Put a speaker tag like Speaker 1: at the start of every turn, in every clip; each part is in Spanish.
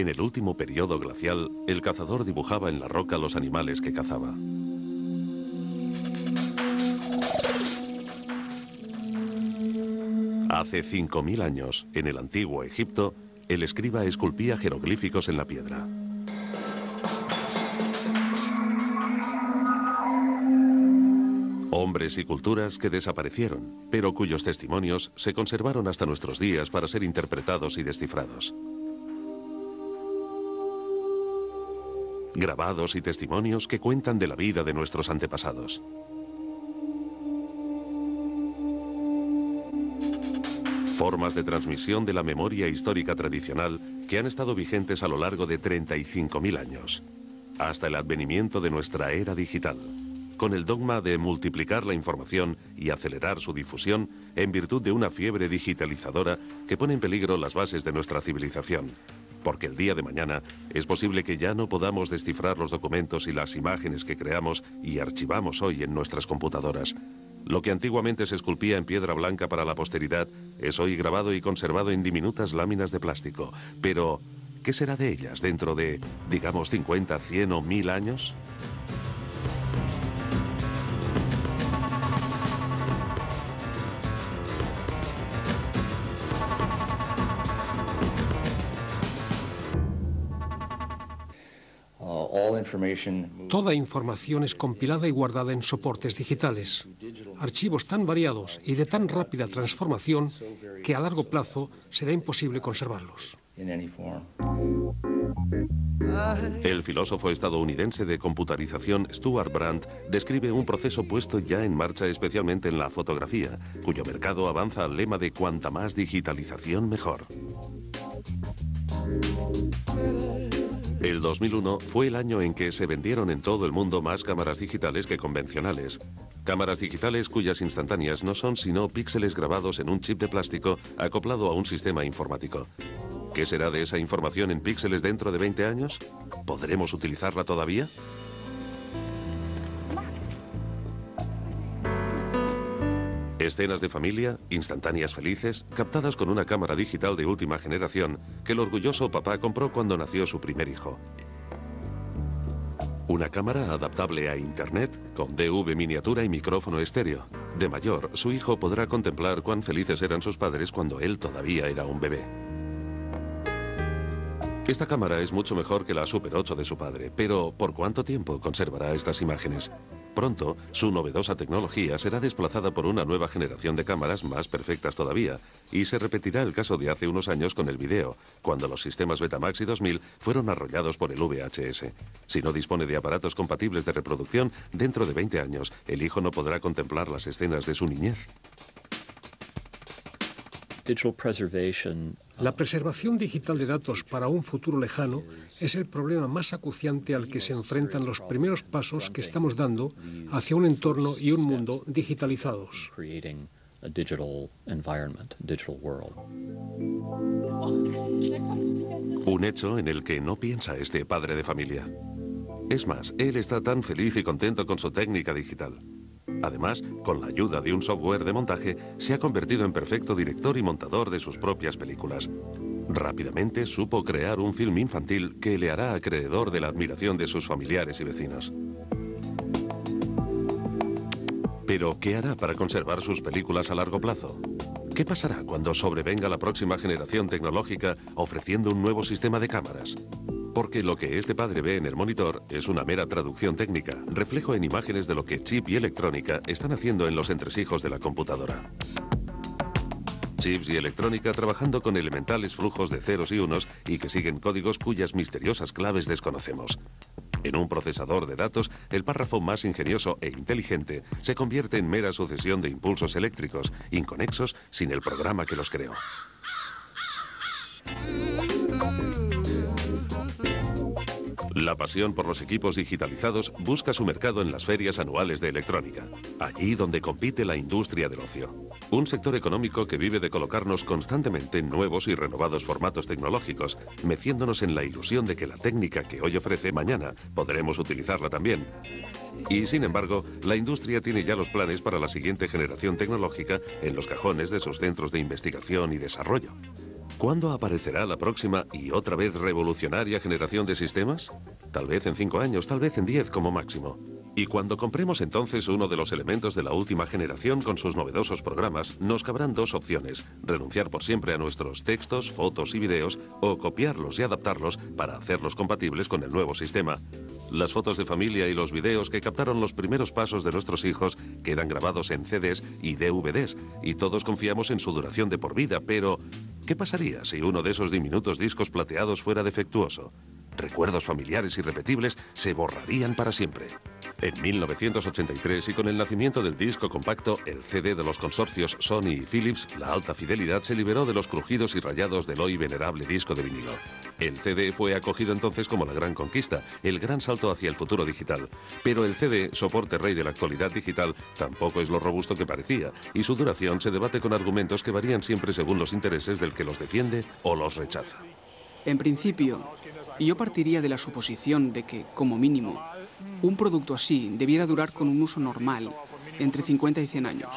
Speaker 1: En el último periodo glacial, el cazador dibujaba en la roca los animales que cazaba. Hace 5000 años, en el antiguo Egipto, el escriba esculpía jeroglíficos en la piedra. Hombres y culturas que desaparecieron, pero cuyos testimonios se conservaron hasta nuestros días para ser interpretados y descifrados. Grabados y testimonios que cuentan de la vida de nuestros antepasados. Formas de transmisión de la memoria histórica tradicional que han estado vigentes a lo largo de 35.000 años, hasta el advenimiento de nuestra era digital, con el dogma de multiplicar la información y acelerar su difusión en virtud de una fiebre digitalizadora que pone en peligro las bases de nuestra civilización. Porque el día de mañana es posible que ya no podamos descifrar los documentos y las imágenes que creamos y archivamos hoy en nuestras computadoras. Lo que antiguamente se esculpía en piedra blanca para la posteridad es hoy grabado y conservado en diminutas láminas de plástico. Pero, ¿qué será de ellas dentro de, digamos, 50, 100 o 1000 años?
Speaker 2: Toda información es compilada y guardada en soportes digitales, archivos tan variados y de tan rápida transformación que a largo plazo será imposible conservarlos.
Speaker 1: El filósofo estadounidense de computarización Stuart Brandt describe un proceso puesto ya en marcha especialmente en la fotografía, cuyo mercado avanza al lema de cuanta más digitalización mejor. El 2001 fue el año en que se vendieron en todo el mundo más cámaras digitales que convencionales. Cámaras digitales cuyas instantáneas no son sino píxeles grabados en un chip de plástico acoplado a un sistema informático. ¿Qué será de esa información en píxeles dentro de 20 años? ¿Podremos utilizarla todavía? Escenas de familia, instantáneas felices, captadas con una cámara digital de última generación que el orgulloso papá compró cuando nació su primer hijo. Una cámara adaptable a Internet, con DV miniatura y micrófono estéreo. De mayor, su hijo podrá contemplar cuán felices eran sus padres cuando él todavía era un bebé. Esta cámara es mucho mejor que la Super 8 de su padre, pero ¿por cuánto tiempo conservará estas imágenes? Pronto, su novedosa tecnología será desplazada por una nueva generación de cámaras más perfectas todavía, y se repetirá el caso de hace unos años con el video, cuando los sistemas Betamax y 2000 fueron arrollados por el VHS. Si no dispone de aparatos compatibles de reproducción, dentro de 20 años, el hijo no podrá contemplar las escenas de su niñez.
Speaker 2: La preservación digital de datos para un futuro lejano es el problema más acuciante al que se enfrentan los primeros pasos que estamos dando hacia un entorno y un mundo digitalizados.
Speaker 1: Un hecho en el que no piensa este padre de familia. Es más, él está tan feliz y contento con su técnica digital. Además, con la ayuda de un software de montaje, se ha convertido en perfecto director y montador de sus propias películas. Rápidamente supo crear un film infantil que le hará acreedor de la admiración de sus familiares y vecinos. Pero, ¿qué hará para conservar sus películas a largo plazo? ¿Qué pasará cuando sobrevenga la próxima generación tecnológica ofreciendo un nuevo sistema de cámaras? Porque lo que este padre ve en el monitor es una mera traducción técnica, reflejo en imágenes de lo que chip y electrónica están haciendo en los entresijos de la computadora. Chips y electrónica trabajando con elementales flujos de ceros y unos y que siguen códigos cuyas misteriosas claves desconocemos. En un procesador de datos, el párrafo más ingenioso e inteligente se convierte en mera sucesión de impulsos eléctricos, inconexos sin el programa que los creó. La pasión por los equipos digitalizados busca su mercado en las ferias anuales de electrónica, allí donde compite la industria del ocio. Un sector económico que vive de colocarnos constantemente en nuevos y renovados formatos tecnológicos, meciéndonos en la ilusión de que la técnica que hoy ofrece mañana podremos utilizarla también. Y sin embargo, la industria tiene ya los planes para la siguiente generación tecnológica en los cajones de sus centros de investigación y desarrollo. ¿Cuándo aparecerá la próxima y otra vez revolucionaria generación de sistemas? Tal vez en 5 años, tal vez en 10 como máximo. Y cuando compremos entonces uno de los elementos de la última generación con sus novedosos programas, nos cabrán 2 opciones: renunciar por siempre a nuestros textos, fotos y videos, o copiarlos y adaptarlos para hacerlos compatibles con el nuevo sistema. Las fotos de familia y los videos que captaron los primeros pasos de nuestros hijos quedan grabados en CDs y DVDs, y todos confiamos en su duración de por vida, pero ¿qué pasaría si uno de esos diminutos discos plateados fuera defectuoso? Recuerdos familiares irrepetibles se borrarían para siempre. En 1983, y con el nacimiento del disco compacto, el CD de los consorcios Sony y Philips, la alta fidelidad se liberó de los crujidos y rayados del hoy venerable disco de vinilo. El CD fue acogido entonces como la gran conquista, el gran salto hacia el futuro digital. Pero el CD, soporte rey de la actualidad digital, tampoco es lo robusto que parecía, y su duración se debate con argumentos que varían siempre según los intereses del que los defiende o los rechaza.
Speaker 3: En principio, yo partiría de la suposición de que, como mínimo, un producto así debiera durar con un uso normal entre 50 y 100 años.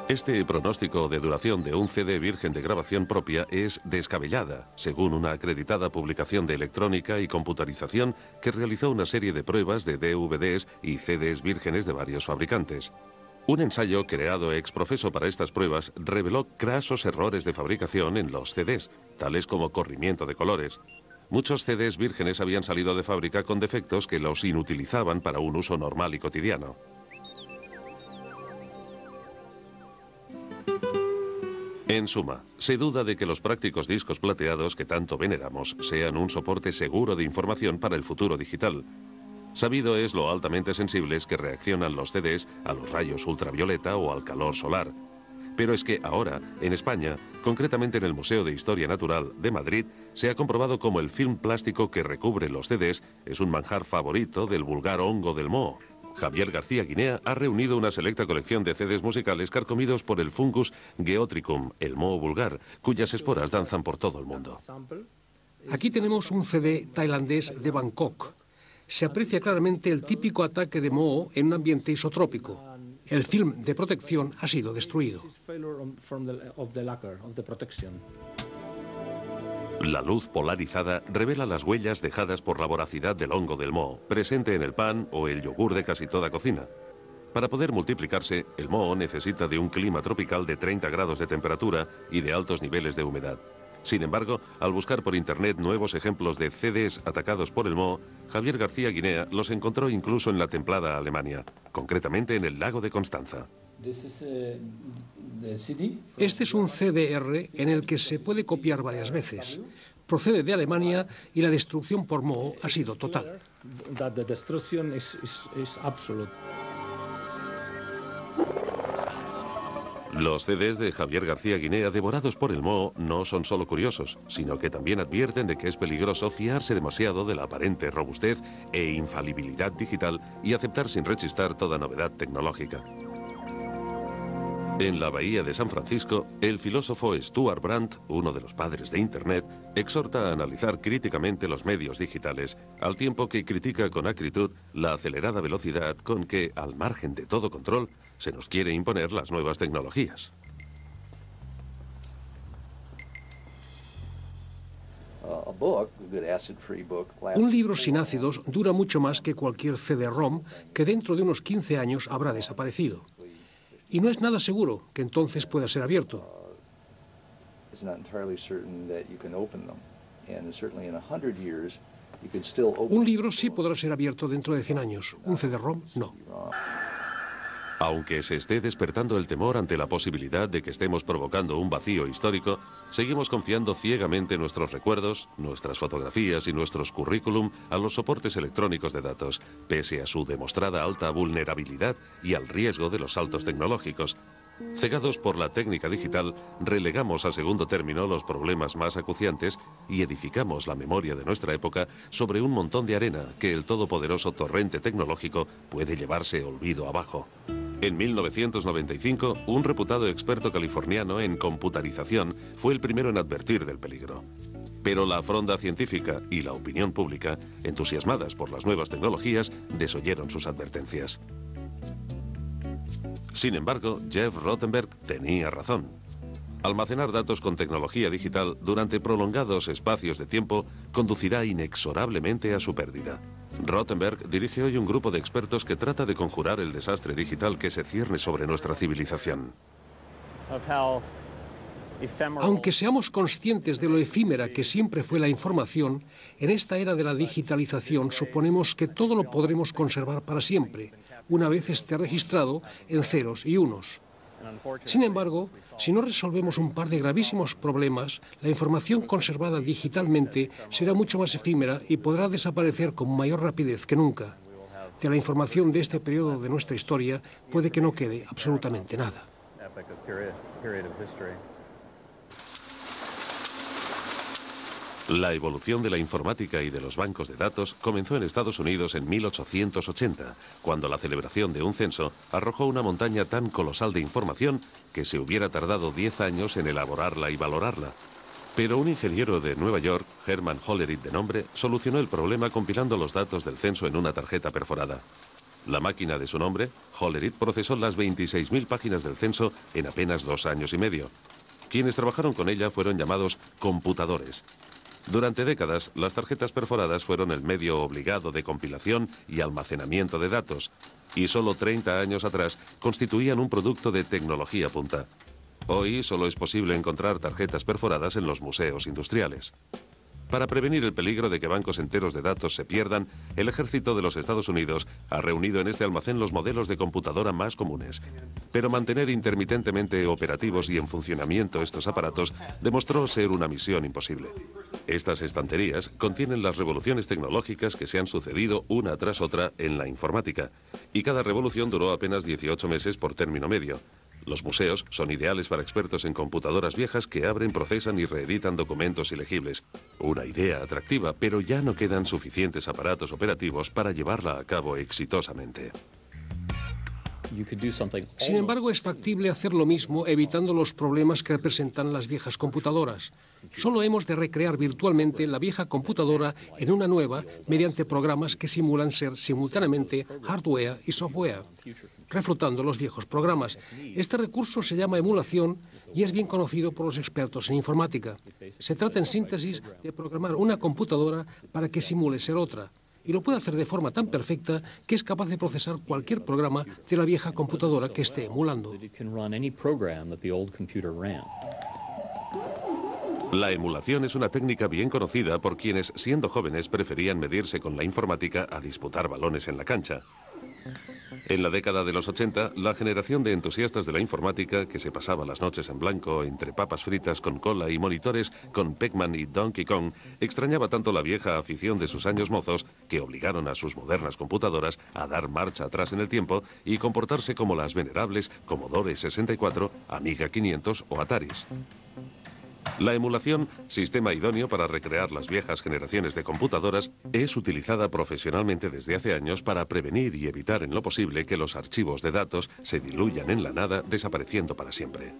Speaker 1: Este pronóstico de duración de un CD virgen de grabación propia es descabellada, según una acreditada publicación de electrónica y computarización que realizó una serie de pruebas de DVDs y CDs vírgenes de varios fabricantes. Un ensayo creado ex profeso para estas pruebas reveló crasos errores de fabricación en los CDs, tales como corrimiento de colores. Muchos CDs vírgenes habían salido de fábrica con defectos que los inutilizaban para un uso normal y cotidiano. En suma, se duda de que los prácticos discos plateados que tanto veneramos sean un soporte seguro de información para el futuro digital. Sabido es lo altamente sensibles que reaccionan los CDs a los rayos ultravioleta o al calor solar. Pero es que ahora, en España, concretamente en el Museo de Historia Natural de Madrid, se ha comprobado cómo el film plástico que recubre los CDs es un manjar favorito del vulgar hongo del moho. Javier García Guinea ha reunido una selecta colección de CDs musicales carcomidos por el fungus Geotricum, el moho vulgar, cuyas esporas danzan por todo el mundo.
Speaker 2: Aquí tenemos un CD tailandés de Bangkok. Se aprecia claramente el típico ataque de moho en un ambiente isotrópico. El film de protección ha sido destruido.
Speaker 1: La luz polarizada revela las huellas dejadas por la voracidad del hongo del moho, presente en el pan o el yogur de casi toda cocina. Para poder multiplicarse, el moho necesita de un clima tropical de 30 grados de temperatura y de altos niveles de humedad. Sin embargo, al buscar por internet nuevos ejemplos de CDs atacados por el moho, Javier García Guinea los encontró incluso en la templada Alemania, concretamente en el lago de Constanza.
Speaker 2: Este es un CDR en el que se puede copiar varias veces. Procede de Alemania y la destrucción por moho ha sido total.
Speaker 1: Los CDs de Javier García Guinea devorados por el moho no son solo curiosos, sino que también advierten de que es peligroso fiarse demasiado de la aparente robustez e infalibilidad digital y aceptar sin rechistar toda novedad tecnológica. En la bahía de San Francisco, el filósofo Stuart Brandt, uno de los padres de Internet, exhorta a analizar críticamente los medios digitales, al tiempo que critica con acritud la acelerada velocidad con que, al margen de todo control, se nos quiere imponer las nuevas tecnologías.
Speaker 2: Un libro sin ácidos dura mucho más que cualquier CD-ROM que dentro de unos 15 años habrá desaparecido. Y no es nada seguro que entonces pueda ser abierto. Un libro sí podrá ser abierto dentro de 100 años, un CD-ROM no.
Speaker 1: Aunque se esté despertando el temor ante la posibilidad de que estemos provocando un vacío histórico, seguimos confiando ciegamente nuestros recuerdos, nuestras fotografías y nuestros currículum a los soportes electrónicos de datos, pese a su demostrada alta vulnerabilidad y al riesgo de los saltos tecnológicos. Cegados por la técnica digital, relegamos a segundo término los problemas más acuciantes y edificamos la memoria de nuestra época sobre un montón de arena que el todopoderoso torrente tecnológico puede llevarse olvido abajo. En 1995, un reputado experto californiano en computarización fue el primero en advertir del peligro. Pero la fronda científica y la opinión pública, entusiasmadas por las nuevas tecnologías, desoyeron sus advertencias. Sin embargo, Jeff Rothenberg tenía razón. Almacenar datos con tecnología digital durante prolongados espacios de tiempo conducirá inexorablemente a su pérdida. Rothenberg dirige hoy un grupo de expertos que trata de conjurar el desastre digital que se cierne sobre nuestra civilización.
Speaker 2: Aunque seamos conscientes de lo efímera que siempre fue la información, en esta era de la digitalización suponemos que todo lo podremos conservar para siempre, una vez esté registrado en ceros y unos. Sin embargo, si no resolvemos un par de gravísimos problemas, la información conservada digitalmente será mucho más efímera y podrá desaparecer con mayor rapidez que nunca. De la información de este periodo de nuestra historia puede que no quede absolutamente nada.
Speaker 1: La evolución de la informática y de los bancos de datos comenzó en Estados Unidos en 1880, cuando la celebración de un censo arrojó una montaña tan colosal de información que se hubiera tardado 10 años en elaborarla y valorarla. Pero un ingeniero de Nueva York, Herman Hollerith de nombre, solucionó el problema compilando los datos del censo en una tarjeta perforada. La máquina de su nombre, Hollerith, procesó las 26.000 páginas del censo en apenas 2 años y medio. Quienes trabajaron con ella fueron llamados computadores. Durante décadas, las tarjetas perforadas fueron el medio obligado de compilación y almacenamiento de datos, y solo 30 años atrás constituían un producto de tecnología punta. Hoy solo es posible encontrar tarjetas perforadas en los museos industriales. Para prevenir el peligro de que bancos enteros de datos se pierdan, el ejército de los Estados Unidos ha reunido en este almacén los modelos de computadora más comunes. Pero mantener intermitentemente operativos y en funcionamiento estos aparatos demostró ser una misión imposible. Estas estanterías contienen las revoluciones tecnológicas que se han sucedido una tras otra en la informática, y cada revolución duró apenas 18 meses por término medio. Los museos son ideales para expertos en computadoras viejas que abren, procesan y reeditan documentos ilegibles. Una idea atractiva, pero ya no quedan suficientes aparatos operativos para llevarla a cabo exitosamente.
Speaker 2: Sin embargo, es factible hacer lo mismo evitando los problemas que representan las viejas computadoras. Solo hemos de recrear virtualmente la vieja computadora en una nueva mediante programas que simulan ser simultáneamente hardware y software, reflotando los viejos programas. Este recurso se llama emulación y es bien conocido por los expertos en informática. Se trata en síntesis de programar una computadora para que simule ser otra. Y lo puede hacer de forma tan perfecta que es capaz de procesar cualquier programa de la vieja computadora que esté emulando.
Speaker 1: La emulación es una técnica bien conocida por quienes, siendo jóvenes, preferían medirse con la informática a disputar balones en la cancha. En la década de los 80, la generación de entusiastas de la informática, que se pasaba las noches en blanco entre papas fritas con cola y monitores con Pac-Man y Donkey Kong, extrañaba tanto la vieja afición de sus años mozos que obligaron a sus modernas computadoras a dar marcha atrás en el tiempo y comportarse como las venerables Commodore 64, Amiga 500 o Ataris. La emulación, sistema idóneo para recrear las viejas generaciones de computadoras, es utilizada profesionalmente desde hace años para prevenir y evitar en lo posible que los archivos de datos se diluyan en la nada, desapareciendo para siempre.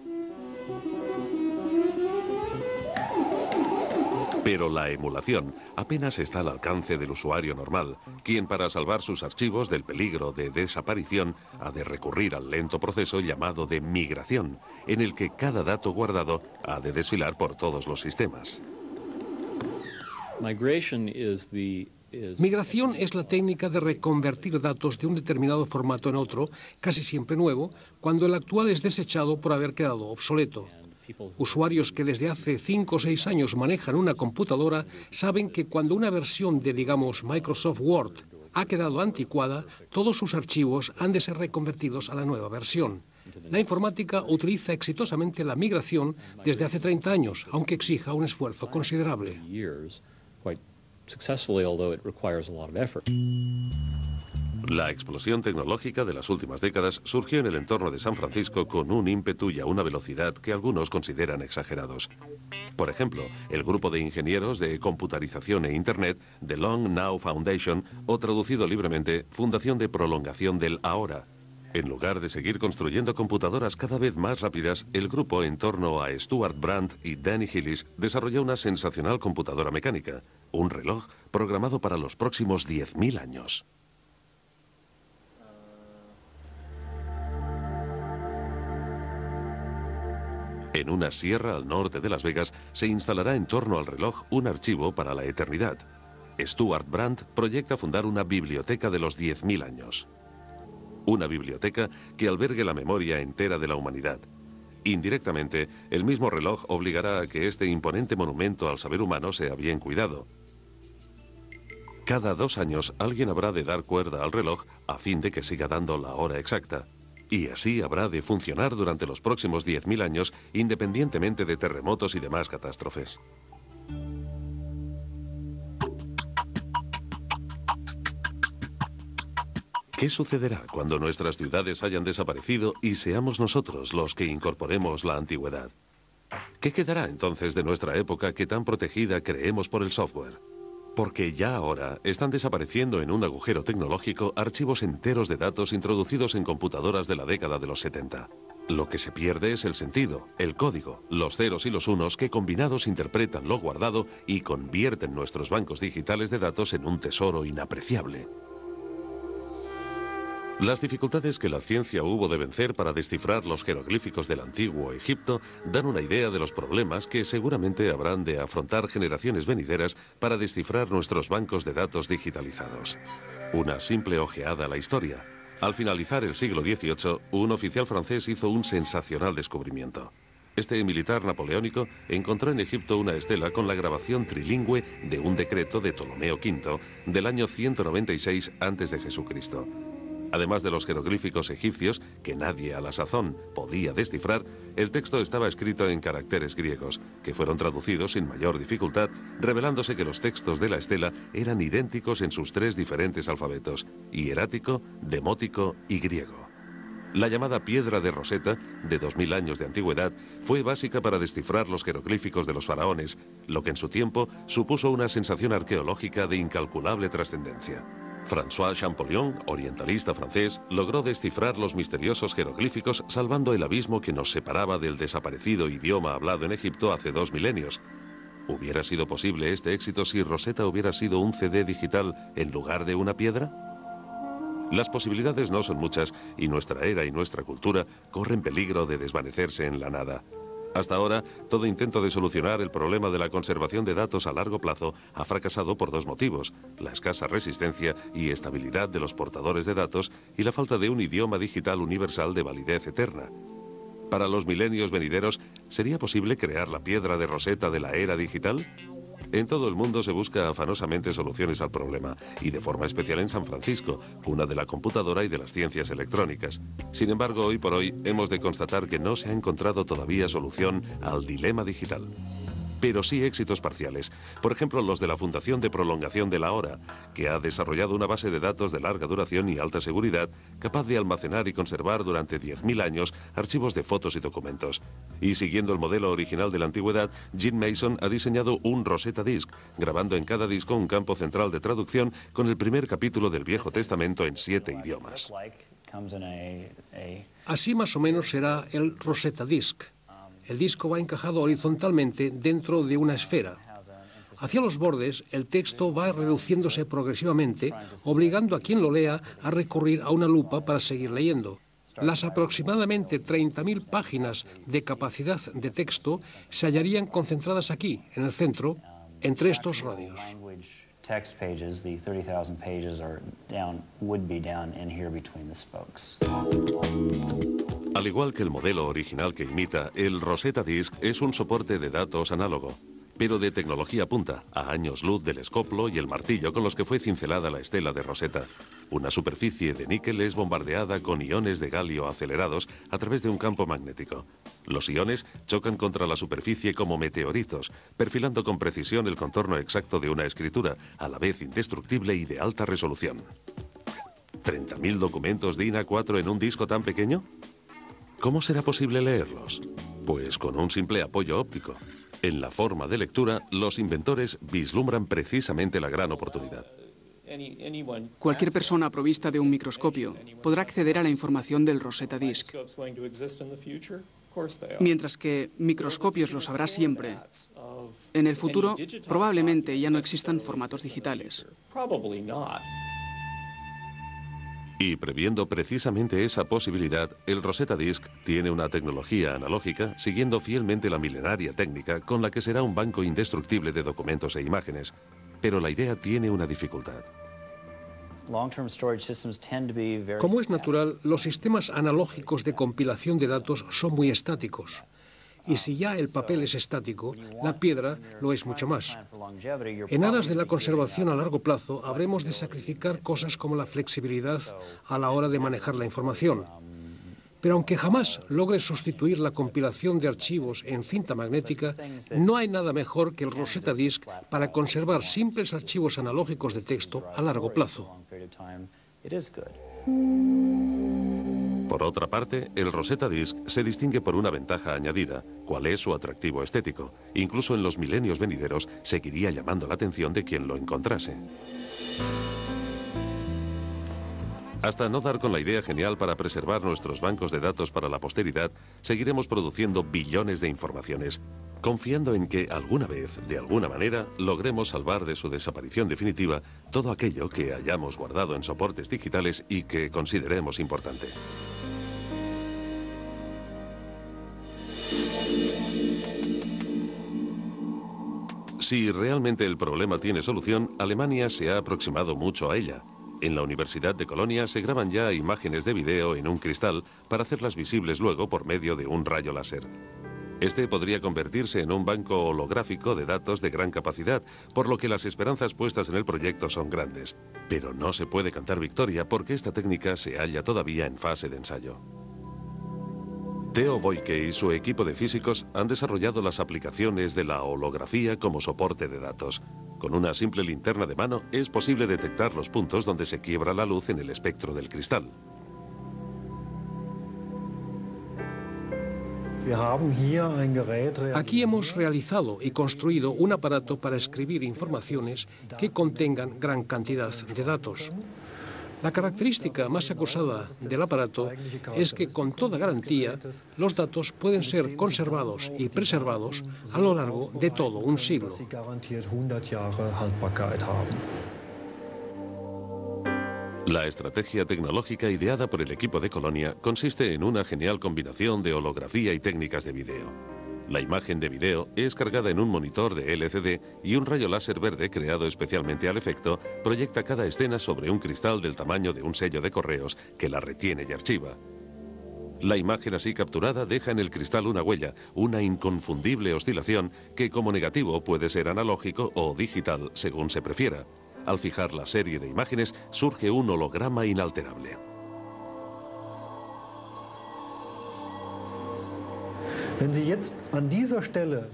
Speaker 1: Pero la emulación apenas está al alcance del usuario normal, quien para salvar sus archivos del peligro de desaparición ha de recurrir al lento proceso llamado de migración, en el que cada dato guardado ha de desfilar por todos los sistemas.
Speaker 2: Migración es la técnica de reconvertir datos de un determinado formato en otro, casi siempre nuevo, cuando el actual es desechado por haber quedado obsoleto. Usuarios que desde hace 5 o 6 años manejan una computadora saben que cuando una versión de, digamos, Microsoft Word ha quedado anticuada, todos sus archivos han de ser reconvertidos a la nueva versión. La informática utiliza exitosamente la migración desde hace 30 años, aunque exija un esfuerzo considerable.
Speaker 1: La explosión tecnológica de las últimas décadas surgió en el entorno de San Francisco con un ímpetu y a una velocidad que algunos consideran exagerados. Por ejemplo, el grupo de ingenieros de computarización e Internet, The Long Now Foundation, o traducido libremente, Fundación de Prolongación del Ahora. En lugar de seguir construyendo computadoras cada vez más rápidas, el grupo en torno a Stuart Brandt y Danny Hillis desarrolló una sensacional computadora mecánica, un reloj programado para los próximos 10.000 años. En una sierra al norte de Las Vegas se instalará en torno al reloj un archivo para la eternidad. Stuart Brandt proyecta fundar una biblioteca de los 10.000 años. Una biblioteca que albergue la memoria entera de la humanidad. Indirectamente, el mismo reloj obligará a que este imponente monumento al saber humano sea bien cuidado. Cada 2 años alguien habrá de dar cuerda al reloj a fin de que siga dando la hora exacta. Y así habrá de funcionar durante los próximos 10.000 años, independientemente de terremotos y demás catástrofes. ¿Qué sucederá cuando nuestras ciudades hayan desaparecido y seamos nosotros los que incorporemos la antigüedad? ¿Qué quedará entonces de nuestra época que tan protegida creemos por el software? Porque ya ahora están desapareciendo en un agujero tecnológico archivos enteros de datos introducidos en computadoras de la década de los 70. Lo que se pierde es el sentido, el código, los ceros y los unos que combinados interpretan lo guardado y convierten nuestros bancos digitales de datos en un tesoro inapreciable. Las dificultades que la ciencia hubo de vencer para descifrar los jeroglíficos del antiguo Egipto dan una idea de los problemas que seguramente habrán de afrontar generaciones venideras para descifrar nuestros bancos de datos digitalizados. Una simple ojeada a la historia. Al finalizar el siglo XVIII, un oficial francés hizo un sensacional descubrimiento. Este militar napoleónico encontró en Egipto una estela con la grabación trilingüe de un decreto de Ptolomeo V del año 196 a.C. Además de los jeroglíficos egipcios, que nadie a la sazón podía descifrar, el texto estaba escrito en caracteres griegos, que fueron traducidos sin mayor dificultad, revelándose que los textos de la estela eran idénticos en sus 3 diferentes alfabetos: hierático, demótico y griego. La llamada piedra de Rosetta, de 2000 años de antigüedad, fue básica para descifrar los jeroglíficos de los faraones, lo que en su tiempo supuso una sensación arqueológica de incalculable trascendencia. François Champollion, orientalista francés, logró descifrar los misteriosos jeroglíficos salvando el abismo que nos separaba del desaparecido idioma hablado en Egipto hace 2 milenios. ¿Hubiera sido posible este éxito si Rosetta hubiera sido un CD digital en lugar de una piedra? Las posibilidades no son muchas y nuestra era y nuestra cultura corren peligro de desvanecerse en la nada. Hasta ahora, todo intento de solucionar el problema de la conservación de datos a largo plazo ha fracasado por 2 motivos: la escasa resistencia y estabilidad de los portadores de datos y la falta de un idioma digital universal de validez eterna. Para los milenios venideros, ¿sería posible crear la piedra de Rosetta de la era digital? En todo el mundo se busca afanosamente soluciones al problema, y de forma especial en San Francisco, cuna de la computadora y de las ciencias electrónicas. Sin embargo, hoy por hoy hemos de constatar que no se ha encontrado todavía solución al dilema digital. Pero sí éxitos parciales. Por ejemplo, los de la Fundación de Prolongación de la Hora, que ha desarrollado una base de datos de larga duración y alta seguridad, capaz de almacenar y conservar durante 10.000 años archivos de fotos y documentos. Y siguiendo el modelo original de la antigüedad, Jim Mason ha diseñado un Rosetta Disk, grabando en cada disco un campo central de traducción con el primer capítulo del Viejo Testamento en 7 idiomas.
Speaker 2: Así más o menos será el Rosetta Disk. El disco va encajado horizontalmente dentro de una esfera. Hacia los bordes, el texto va reduciéndose progresivamente, obligando a quien lo lea a recurrir a una lupa para seguir leyendo. Las aproximadamente 30.000 páginas de capacidad de texto se hallarían concentradas aquí, en el centro, entre estos radios.
Speaker 4: Text pages, the 30,000 pages would be down in here between the spokes.
Speaker 1: Al igual que el modelo original que imita, el Rosetta Disk es un soporte de datos análogo, pero de tecnología punta, a años luz del escoplo y el martillo con los que fue cincelada la estela de Rosetta. Una superficie de níquel es bombardeada con iones de galio acelerados a través de un campo magnético. Los iones chocan contra la superficie como meteoritos, perfilando con precisión el contorno exacto de una escritura, a la vez indestructible y de alta resolución. ¿30.000 documentos DIN A4 en un disco tan pequeño? ¿Cómo será posible leerlos? Pues con un simple apoyo óptico. En la forma de lectura, los inventores vislumbran precisamente la gran oportunidad.
Speaker 3: Cualquier persona provista de un microscopio podrá acceder a la información del Rosetta Disk, mientras que microscopios los habrá siempre. En el futuro, probablemente ya no existan formatos digitales.
Speaker 1: Y previendo precisamente esa posibilidad, el Rosetta Disk tiene una tecnología analógica siguiendo fielmente la milenaria técnica con la que será un banco indestructible de documentos e imágenes. Pero la idea tiene una dificultad.
Speaker 2: Como es natural, los sistemas analógicos de compilación de datos son muy estáticos. Y si ya el papel es estático, la piedra lo es mucho más. En aras de la conservación a largo plazo, habremos de sacrificar cosas como la flexibilidad a la hora de manejar la información. Pero aunque jamás logre sustituir la compilación de archivos en cinta magnética, no hay nada mejor que el Rosetta Disk para conservar simples archivos analógicos de texto a largo plazo.
Speaker 1: Por otra parte, el Rosetta Disk se distingue por una ventaja añadida, cual es su atractivo estético. Incluso en los milenios venideros seguiría llamando la atención de quien lo encontrase. Hasta no dar con la idea genial para preservar nuestros bancos de datos para la posteridad, seguiremos produciendo billones de informaciones, confiando en que alguna vez, de alguna manera, logremos salvar de su desaparición definitiva todo aquello que hayamos guardado en soportes digitales y que consideremos importante. Si realmente el problema tiene solución, Alemania se ha aproximado mucho a ella. En la Universidad de Colonia se graban ya imágenes de video en un cristal para hacerlas visibles luego por medio de un rayo láser. Este podría convertirse en un banco holográfico de datos de gran capacidad, por lo que las esperanzas puestas en el proyecto son grandes. Pero no se puede cantar victoria porque esta técnica se halla todavía en fase de ensayo. Theo Voike y su equipo de físicos han desarrollado las aplicaciones de la holografía como soporte de datos. Con una simple linterna de mano es posible detectar los puntos donde se quiebra la luz en el espectro del cristal.
Speaker 2: Aquí hemos realizado y construido un aparato para escribir informaciones que contengan gran cantidad de datos. La característica más acusada del aparato es que, con toda garantía, los datos pueden ser conservados y preservados a lo largo de todo un siglo.
Speaker 1: La estrategia tecnológica ideada por el equipo de Colonia consiste en una genial combinación de holografía y técnicas de video. La imagen de video es cargada en un monitor de LCD y un rayo láser verde creado especialmente al efecto proyecta cada escena sobre un cristal del tamaño de un sello de correos que la retiene y archiva. La imagen así capturada deja en el cristal una huella, una inconfundible oscilación que como negativo puede ser analógico o digital según se prefiera. Al fijar la serie de imágenes surge un holograma inalterable.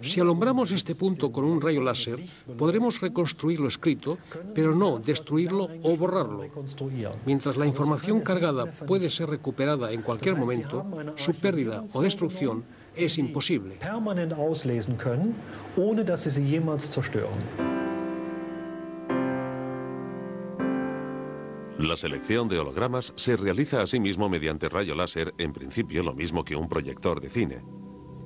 Speaker 2: Si alumbramos este punto con un rayo láser, podremos reconstruir lo escrito, pero no destruirlo o borrarlo. Mientras la información cargada puede ser recuperada en cualquier momento, su pérdida o destrucción es imposible.
Speaker 1: La selección de hologramas se realiza asimismo mediante rayo láser, en principio lo mismo que un proyector de cine.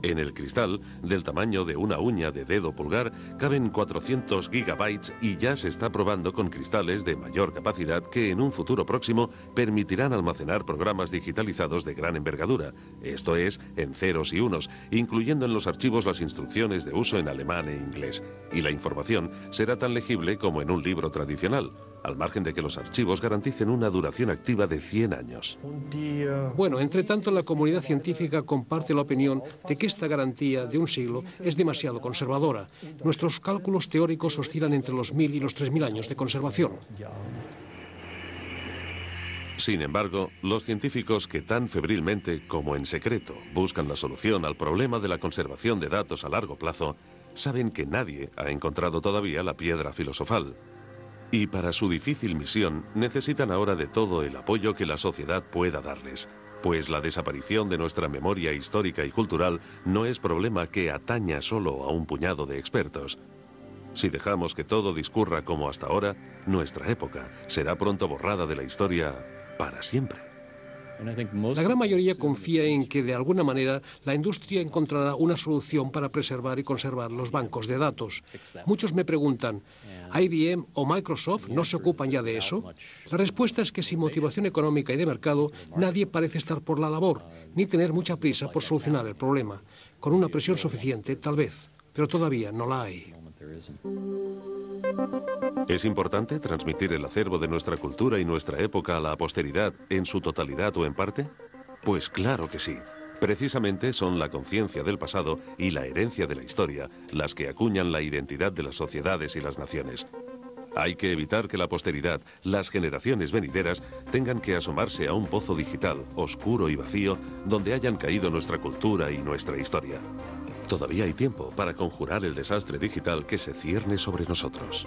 Speaker 1: En el cristal, del tamaño de una uña de dedo pulgar, caben 400 gigabytes y ya se está probando con cristales de mayor capacidad que en un futuro próximo permitirán almacenar programas digitalizados de gran envergadura, esto es, en ceros y unos, incluyendo en los archivos las instrucciones de uso en alemán e inglés. Y la información será tan legible como en un libro tradicional, al margen de que los archivos garanticen una duración activa de 100 años.
Speaker 2: Bueno, entre tanto, la comunidad científica comparte la opinión de que esta garantía de un siglo es demasiado conservadora. Nuestros cálculos teóricos oscilan entre los 1000 y los 3000 años de conservación.
Speaker 1: Sin embargo, los científicos que tan febrilmente como en secreto buscan la solución al problema de la conservación de datos a largo plazo, saben que nadie ha encontrado todavía la piedra filosofal. Y para su difícil misión necesitan ahora de todo el apoyo que la sociedad pueda darles, pues la desaparición de nuestra memoria histórica y cultural no es problema que ataña solo a un puñado de expertos. Si dejamos que todo discurra como hasta ahora, nuestra época será pronto borrada de la historia para siempre.
Speaker 2: La gran mayoría confía en que, de alguna manera, la industria encontrará una solución para preservar y conservar los bancos de datos. Muchos me preguntan, ¿IBM o Microsoft no se ocupan ya de eso? La respuesta es que sin motivación económica y de mercado, nadie parece estar por la labor, ni tener mucha prisa por solucionar el problema. Con una presión suficiente, tal vez, pero todavía no la hay.
Speaker 1: ¿Es importante transmitir el acervo de nuestra cultura y nuestra época a la posteridad en su totalidad o en parte? Pues claro que sí. Precisamente son la conciencia del pasado y la herencia de la historia las que acuñan la identidad de las sociedades y las naciones. Hay que evitar que la posteridad, las generaciones venideras, tengan que asomarse a un pozo digital, oscuro y vacío, donde hayan caído nuestra cultura y nuestra historia. Todavía hay tiempo para conjurar el desastre digital que se cierne sobre nosotros.